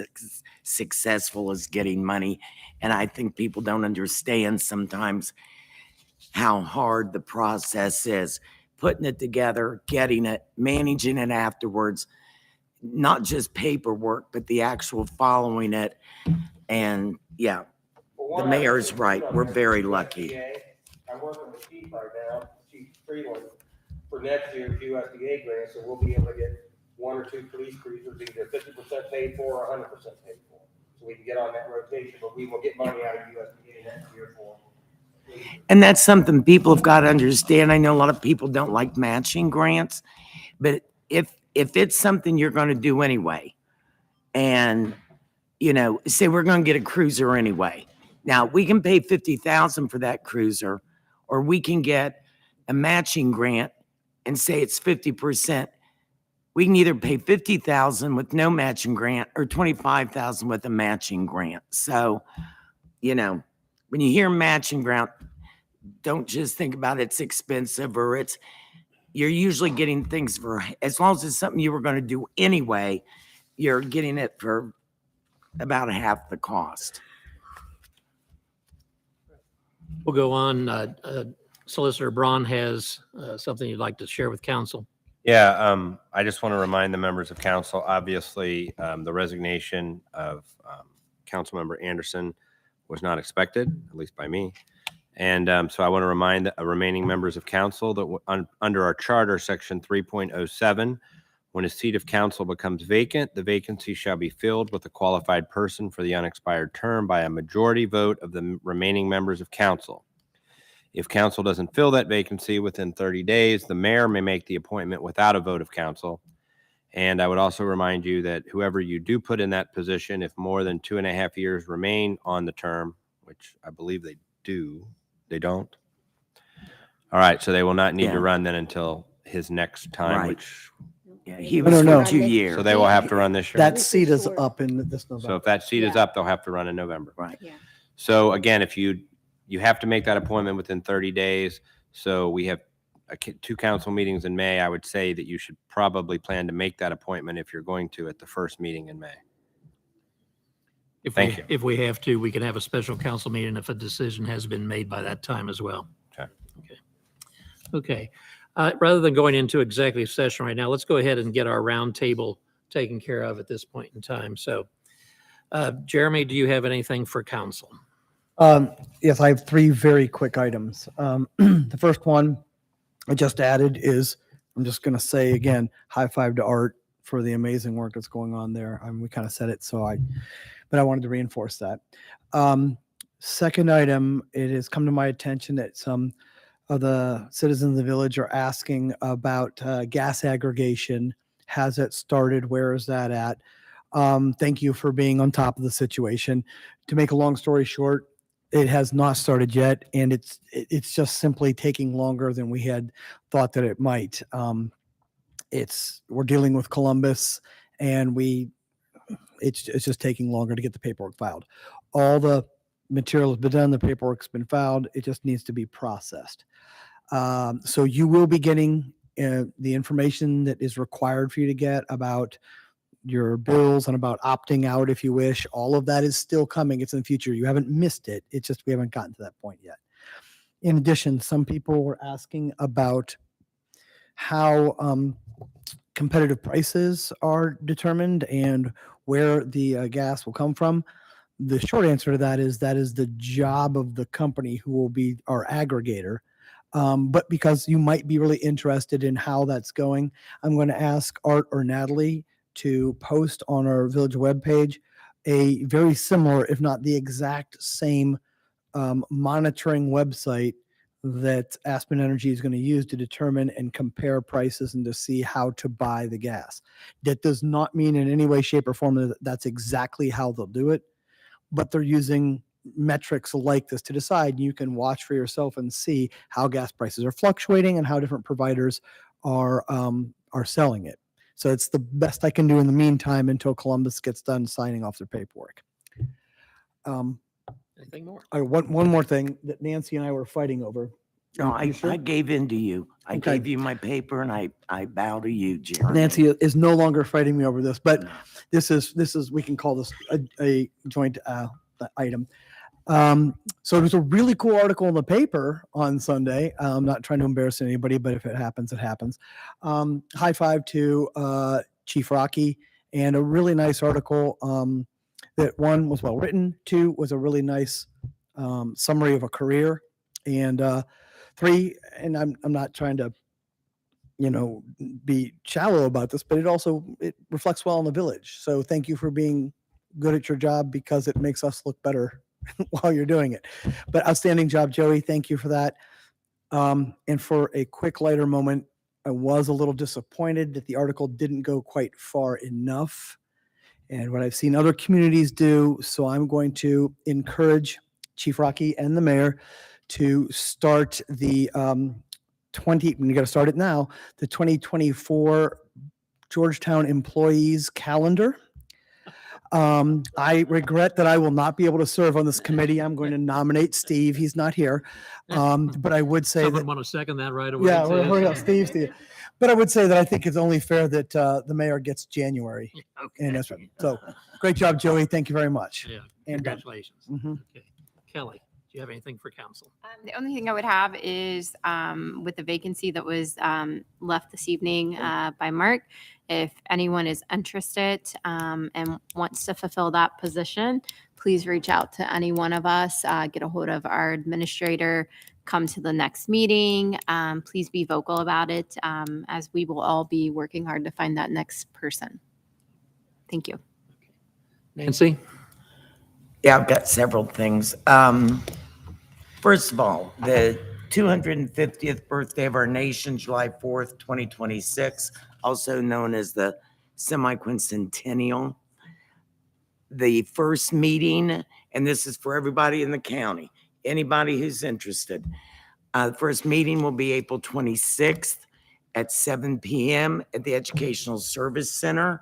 E: successful as getting money. And I think people don't understand sometimes how hard the process is, putting it together, getting it, managing it afterwards. Not just paperwork, but the actual following it. And yeah, the mayor's right. We're very lucky.
G: I'm working with Chief right now, Chief Freeland, for next year's USDA grant, so we'll be able to get 1 or 2 police cruisers, either 50% paid for or 100% paid for. So we can get on that rotation, but we will get money out of USDA next year for.
E: And that's something people have got to understand. I know a lot of people don't like matching grants, but if it's something you're going to do anyway, and, you know, say we're going to get a cruiser anyway. Now, we can pay $50,000 for that cruiser, or we can get a matching grant and say it's 50%. We can either pay $50,000 with no matching grant or $25,000 with a matching grant. So, you know, when you hear matching grant, don't just think about it's expensive or you're usually getting things for, as long as it's something you were going to do anyway, you're getting it for about half the cost.
A: We'll go on. Solicitor Braun has something you'd like to share with council.
F: Yeah, I just want to remind the members of council, obviously, the resignation of Councilmember Anderson was not expected, at least by me. And so I want to remind the remaining members of council that under our charter, section 3.07, when a seat of council becomes vacant, the vacancy shall be filled with a qualified person for the unexpired term by a majority vote of the remaining members of council. If council doesn't fill that vacancy within 30 days, the mayor may make the appointment without a vote of council. And I would also remind you that whoever you do put in that position, if more than 2.5 years remain on the term, which I believe they do, they don't. All right, so they will not need to run then until his next time,
E: Right.
F: which,
E: Yeah, he
B: No,
E: was
B: no,
E: for
B: no.
E: 2 years.
F: so they will have to run this year.
B: That seat is up in this
F: So
B: November.
F: if that seat is up, they'll have to run in November.
E: Right.
F: So again, if you have to make that appointment within 30 days. So we have 2 council meetings in May. I would say that you should probably plan to make that appointment if you're going to at the first meeting in May. Thank you.
A: If we have to, we can have a special council meeting if a decision has been made by that time as well.
F: Okay.
A: Okay. Rather than going into executive session right now, let's go ahead and get our roundtable taken care of at this point in time. So, Jeremy, do you have anything for council?
B: Yes, I have 3 very quick items. The first one I just added is, I'm just going to say again, high five to Art for the amazing work that's going on there. We kind of said it, but I wanted to reinforce that. Second item, it has come to my attention that some of the citizens of the village are asking about gas aggregation. Has it started? Where is that at? Thank you for being on top of the situation. To make a long story short, it has not started yet, and it's just simply taking longer than we had thought that it might. We're dealing with Columbus, and it's just taking longer to get the paperwork filed. All the material has been done, the paperwork's been filed. It just needs to be processed. So you will be getting the information that is required for you to get about your bills and about opting out if you wish. All of that is still coming. It's in the future. You haven't missed it. It's just we haven't gotten to that point yet. In addition, some people were asking about how competitive prices are determined and where the gas will come from. The short answer to that is the job of the company who will be our aggregator. But because you might be really interested in how that's going, I'm going to ask Art or Natalie to post on our village webpage a very similar, if not the exact same, monitoring website that Aspen Energy is going to use to determine and compare prices and to see how to buy the gas. That does not mean in any way, shape, or form that that's exactly how they'll do it, but they're using metrics like this to decide. You can watch for yourself and see how gas prices are fluctuating and how different providers are selling it. So it's the best I can do in the meantime until Columbus gets done signing off their paperwork.
A: Anything more?
B: One more thing that Nancy and I were fighting over.
E: No,
B: You sure?
E: I gave in to you. I
B: Okay.
E: gave you my paper and I bow to you, Jeremy.
B: Nancy is no longer fighting me over this, but this is we can call this a joint item. So there's a really cool article in the paper on Sunday. I'm not trying to embarrass anybody, but if it happens, it happens. High five to Chief Rocky, and a really nice article that, 1, was well written, 2, was a really nice summary of a career, and 3, and I'm not trying to be shallow about this, but it reflects well on the village. So thank you for being good at your job, because it makes us look better while you're doing it. But outstanding job, Joey. Thank you for that. And for a quick lighter moment, I was a little disappointed that the article didn't go quite far enough, and what I've seen other communities do. So I'm going to encourage Chief Rocky and the mayor to start the you got to start it now, the 2024 Georgetown employees calendar. I regret that I will not be able to serve on this committee. I'm going to nominate Steve. He's not here. But I would say
A: Someone
B: that,
A: want to second that right away?
B: yeah,
A: too?
B: hurry up, Steve. But I would say that I think it's only fair that the mayor gets January.
A: Okay.
B: And that's right. So great job, Joey. Thank you very much.
A: Yeah,
B: And
A: congratulations.
B: Mhm.
A: Okay. Kelly, you have anything for council?
C: The only thing I would have is with the vacancy that was left this evening by Mark, if anyone is interested and wants to fulfill that position, please reach out to any one of us, get a hold of our administrator, come to the next meeting. Please be vocal about it, as we will all be working hard to find that next person. Thank you.
A: Nancy?
E: Yeah, I've got several things. First of all, the 250th birthday of our nation, July 4th, 2026, also known as the semi-quincentennial. The first meeting, and this is for everybody in the county, anybody who's interested. The first meeting will be April 26th at 7 p.m. at the Educational Service Center.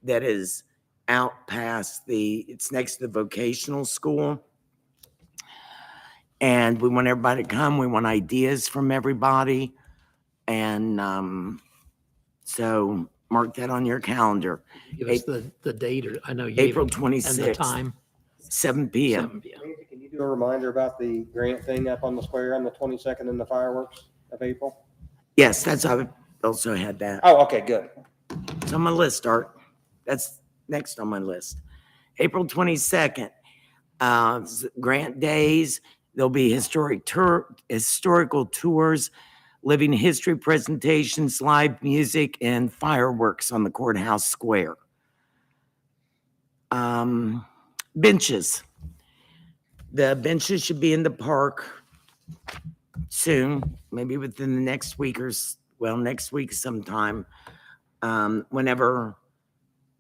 E: That is out past it's next to the vocational school. And we want everybody to come. We want ideas from everybody. And so mark that on your calendar.
A: Give us the date, or I know you.
E: April
A: And the
E: 26th,
A: time.
E: 7 p.m.
A: 7 p.m.
G: Nancy, can you do a reminder about the grant thing up on the square on the 22nd and the fireworks of April?
E: Yes, I also had that.
G: Oh, okay, good.
E: It's on my list, Art. That's next on my list. April 22nd, grant days. There'll be historical tours, living history presentations, live music, and fireworks on the courthouse square. Benches. The benches should be in the park soon, maybe within the next week next week sometime. Whenever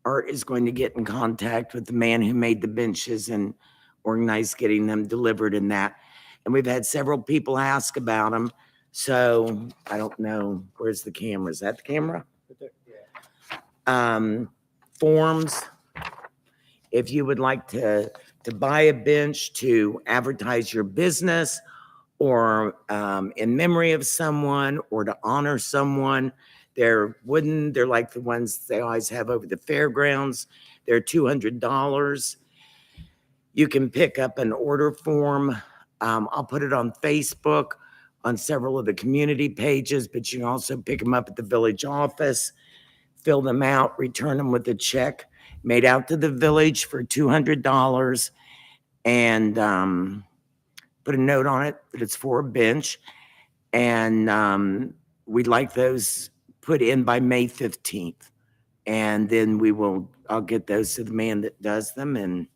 E: Art is going to get in contact with the man who made the benches and organize getting them delivered and that. And we've had several people ask about them. So I don't know, where's the camera? Is that the camera? Forms. If you would like to buy a bench to advertise your business or in memory of someone or to honor someone, they're wooden. They're like the ones they always have over the fairgrounds. They're $200. You can pick up an order form. I'll put it on Facebook, on several of the community pages, but you can also pick them up at the village office, fill them out, return them with a check made out to the village for $200, and put a note on it that it's for a bench. And we'd like those put in by May 15th. And then I'll get those to the man that does them, and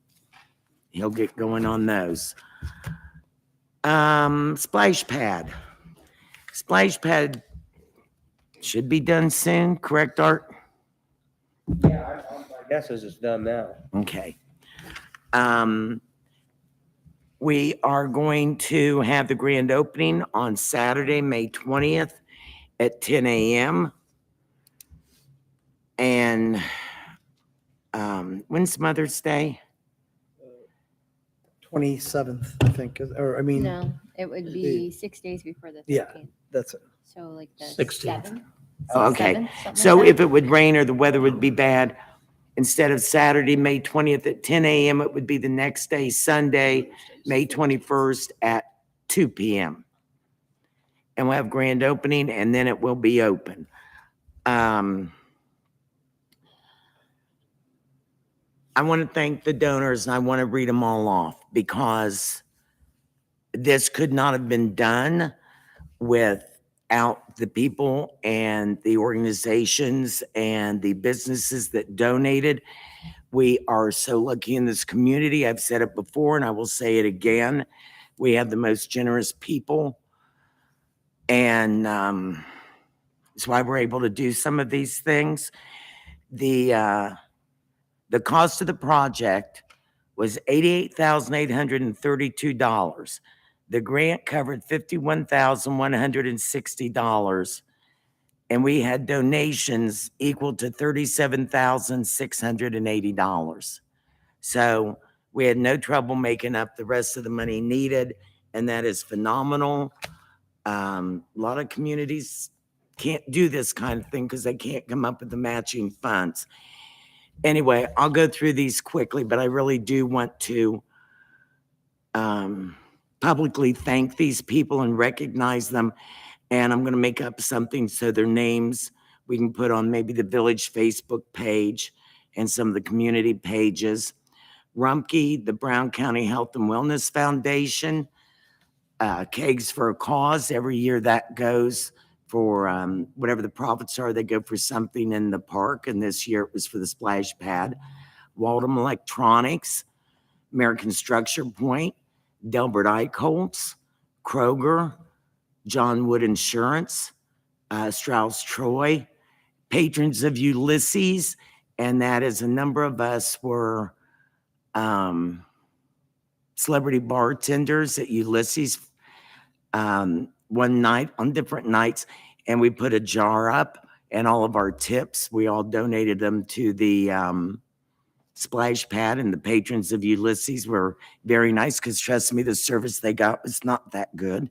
E: he'll get going on those. Splash pad. Splash pad should be done soon, correct, Art?
G: Yeah, my guess is it's done now.
E: Okay. We are going to have the grand opening on Saturday, May 20th at 10 a.m. And when's Mother's Day?
B: 27th, I think, or I mean,
C: No, it would be 6 days before the
B: Yeah.
C: 13th.
B: that's it.
C: So like the
A: 16th.
C: 7th?
E: Oh, okay.
C: 7th, something
E: So
C: like
E: if it would rain or the weather would be bad, instead of Saturday, May 20th at 10 a.m., it would be the next day, Sunday, May 21st at 2 p.m. And we'll have grand opening, and then it will be open. I want to thank the donors, and I want to read them all off, because this could not have been done without the people and the organizations and the businesses that donated. We are so lucky in this community. I've said it before, and I will say it again. We have the most generous people, and that's why we're able to do some of these things. The cost of the project was $88,832. The grant covered $51,160, and we had donations equal to $37,680. So we had no trouble making up the rest of the money needed, and that is phenomenal. A lot of communities can't do this kind of thing because they can't come up with the matching funds. Anyway, I'll go through these quickly, but I really do want to publicly thank these people and recognize them. And I'm going to make up something so their names we can put on maybe the village Facebook page and some of the community pages. Rumpke, the Brown County Health and Wellness Foundation, Kegs for a Cause. Every year that goes for whatever the profits are, they go for something in the park. And this year it was for the splash pad. Waldom Electronics, American Structure Point, Delbert Eichholz, Kroger, John Wood Insurance, Strauss Troy, patrons of Ulysses, and that is a number of us were celebrity bartenders at Ulysses one night on different nights, and we put a jar up and all of our tips, we all donated them to the splash pad, and the patrons of Ulysses were very nice because trust me, the service they got was not that good.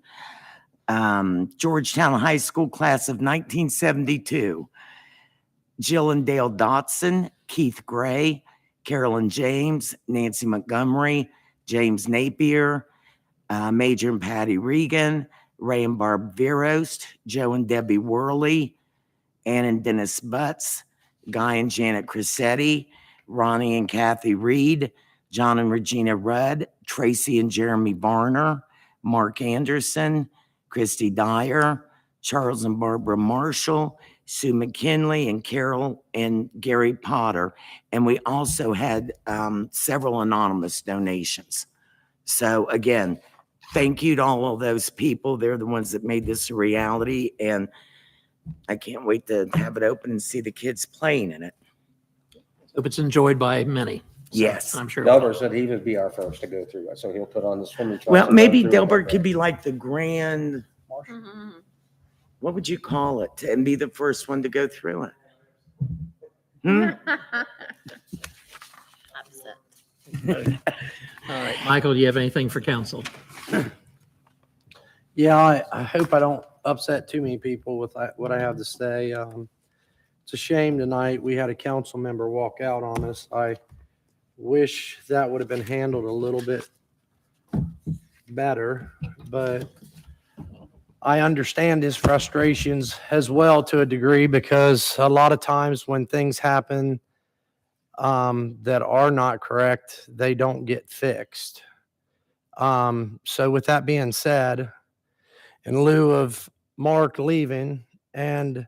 E: Georgetown High School class of 1972, Jill and Dale Dotson, Keith Gray, Carolyn James, Nancy Montgomery, James Napier, Major and Patty Regan, Ray and Barb Verost, Joe and Debbie Worley, Ann and Dennis Butts, Guy and Janet Crissetti, Ronnie and Kathy Reed, John and Regina Rudd, Tracy and Jeremy Varner, Mark Anderson, Christy Dyer, Charles and Barbara Marshall, Sue McKinley, and Carol and Gary Potter. And we also had several anonymous donations. So again, thank you to all of those people. They're the ones that made this a reality. And I can't wait to have it open and see the kids playing in it.
A: Hope it's enjoyed by many. So
E: Yes.
A: I'm sure.
G: Delbert said he would be our first to go through it, so he'll put on the swimming trunks.
E: Well,
G: and go
E: maybe
G: through it.
E: Delbert could be like the grand,
C: Mhm.
E: what would you call it? And be the first one to go through it. Hmm?
C: Upset.
A: All right, Michael, do you have anything for council?
L: Yeah, I hope I don't upset too many people with what I have to say. It's a shame tonight we had a council member walk out on us. I wish that would have been handled a little bit better, but I understand his frustrations as well to a degree, because a lot of times when things happen that are not correct, they don't get fixed. So with that being said, in lieu of Mark leaving and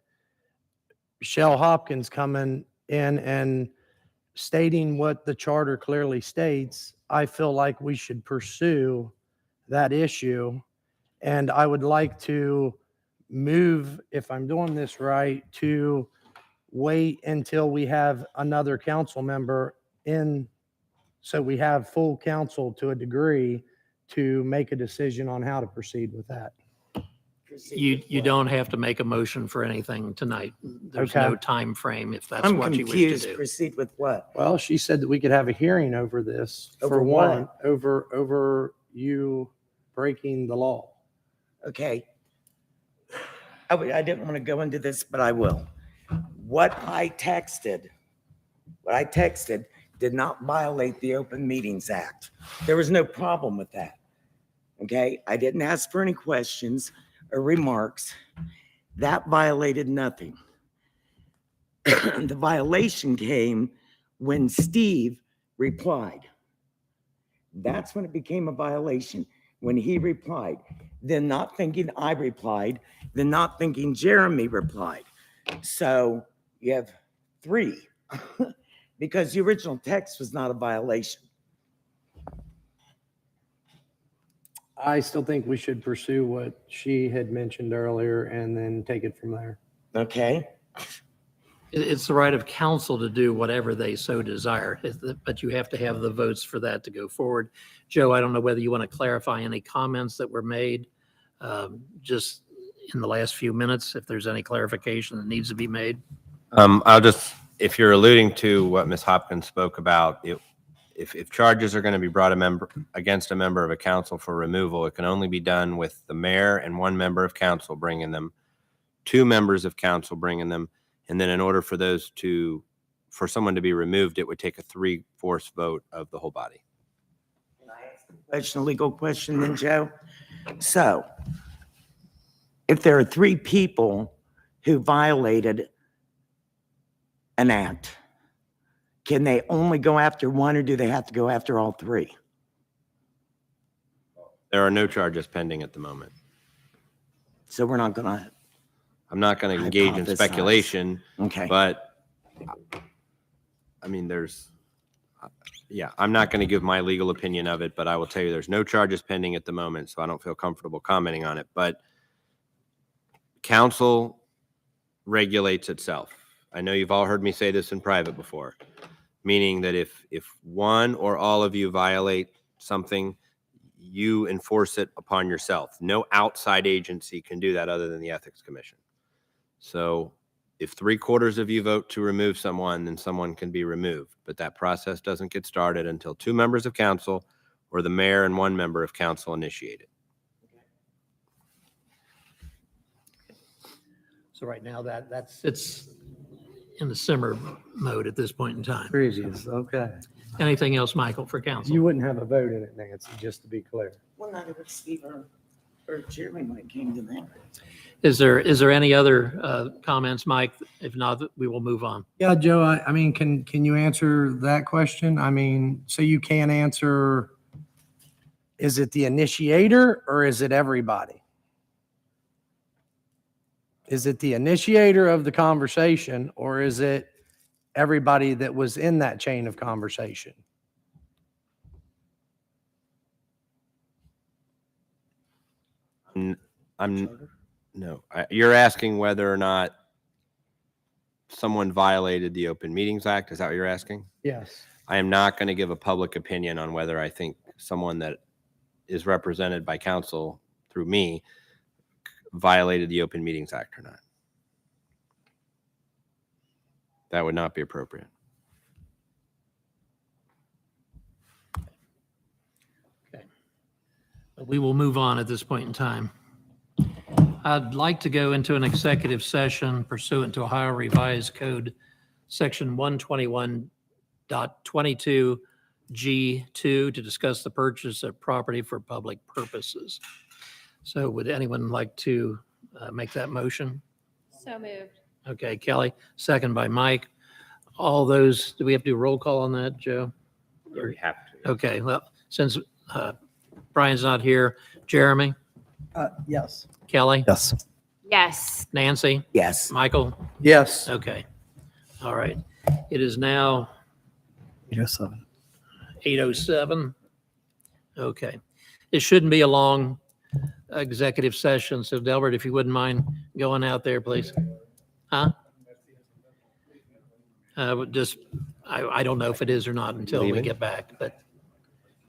L: Shell Hopkins coming in and stating what the charter clearly states, I feel like we should pursue that issue. And I would like to move, if I'm doing this right, to wait until we have another council member in, so we have full council to a degree to make a decision on how to proceed with that.
A: You don't have to make a motion for anything tonight. There's
L: Okay.
A: no time frame if that's
E: I'm
A: what you wish to
E: confused.
A: do.
E: Proceed with what?
L: Well, she said that we could have a hearing over this.
E: Over
L: For one,
E: what?
L: over you breaking the law.
E: Okay. I didn't want to go into this, but I will. What I texted did not violate the Open Meetings Act. There was no problem with that. Okay? I didn't ask for any questions or remarks. That violated nothing. The violation came when Steve replied. That's when it became a violation, when he replied. Then not thinking I replied, then not thinking Jeremy replied. So you have three, because the original text was not a violation.
L: I still think we should pursue what she had mentioned earlier and then take it from there.
E: Okay?
A: It's the right of council to do whatever they so desire, but you have to have the votes for that to go forward. Joe, I don't know whether you want to clarify any comments that were made just in the last few minutes, if there's any clarification that needs to be made.
F: I'll just, if you're alluding to what Ms. Hopkins spoke about, if charges are going to be brought against a member of a council for removal, it can only be done with the mayor and one member of council bringing them, two members of council bringing them, and then in order for for someone to be removed, it would take a 3/4 vote of the whole body.
E: Can I ask a legal question then, Joe? So if there are 3 people who violated an act, can they only go after one or do they have to go after all 3?
F: There are no charges pending at the moment.
E: So we're not gonna,
F: I'm not going to engage in
E: Hypothesize.
F: speculation,
E: okay.
F: but I mean, I'm not going to give my legal opinion of it, but I will tell you there's no charges pending at the moment, so I don't feel comfortable commenting on it. But council regulates itself. I know you've all heard me say this in private before, meaning that if one or all of you violate something, you enforce it upon yourself. No outside agency can do that other than the Ethics Commission. So if 3/4 of you vote to remove someone, then someone can be removed. But that process doesn't get started until 2 members of council or the mayor and 1 member of council initiate it.
A: So right now it's in the simmer mode at this point in time.
L: Previous, okay.
A: Anything else, Michael, for council?
L: You wouldn't have a vote in it, Nancy, just to be clear.
E: Well, not if it's Steve or Jeremy when it came to that.
A: Is there any other comments, Mike? If not, we will move on.
L: Yeah, Joe, I mean, can you answer that question? I mean, so you can't answer, is it the initiator or is it everybody? Is it the initiator of the conversation or is it everybody that was in that chain of conversation?
F: You're asking whether or not someone violated the Open Meetings Act. Is that what you're asking?
L: Yes.
F: I am not going to give a public opinion on whether I think someone that is represented by council through me violated the Open Meetings Act or not. That would not be appropriate.
A: We will move on at this point in time. I'd like to go into an executive session pursuant to Ohio Revised Code, Section 121.22G2, to discuss the purchase of property for public purposes. So would anyone like to make that motion?
C: So moved.
A: Okay, Kelly, second by Mike. All those, do we have to do a roll call on that, Joe?
F: You have to.
A: Okay, well, since Brian's not here, Jeremy,
B: Yes.
A: Kelly,
M: Yes.
C: Yes.
A: Nancy,
E: Yes.
A: Michael?
L: Yes.
A: Okay. All right. It is now
B: 8:07.
A: 8:07. Okay. It shouldn't be a long executive session, so Delbert, if you wouldn't mind going out there, please. Huh? I don't know if it is or not until we
F: Leaving?
A: get back, but